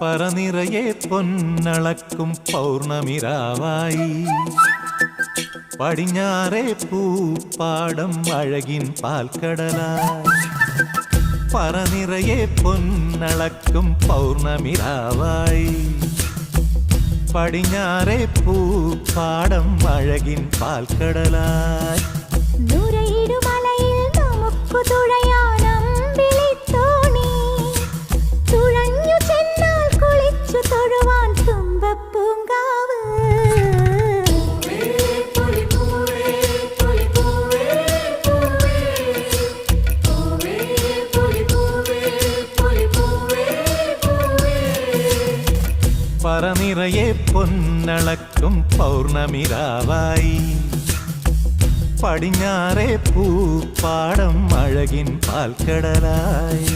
പറനിറയെ പൊന്നളക്കും പൗർണമിരാവായി പടിഞ്ഞാറേ പൂപ്പാടം അഴകിൻ പാൽക്കടലായി പറനിറയെ പൊന്നളക്കും പൗർണമിരാവായി പടിഞ്ഞാറേ പൂപ്പാടം അഴകിൻ പാൽക്കടലായി നുരയിടുമലയിൽ നമുക്ക് തുഴയാനമ്പിളിത്തോണി തുഴഞ്ഞു ചെന്നാൽ കുളിച്ചു തൊഴുവാൻ തുമ്പപ്പൂങ്കാവ് പറനിറയെ പൊന്നളക്കും പൗർണമിരാവായി പടിഞ്ഞാറേ പൂപ്പാടം അഴകിൻ പാൽക്കടലായി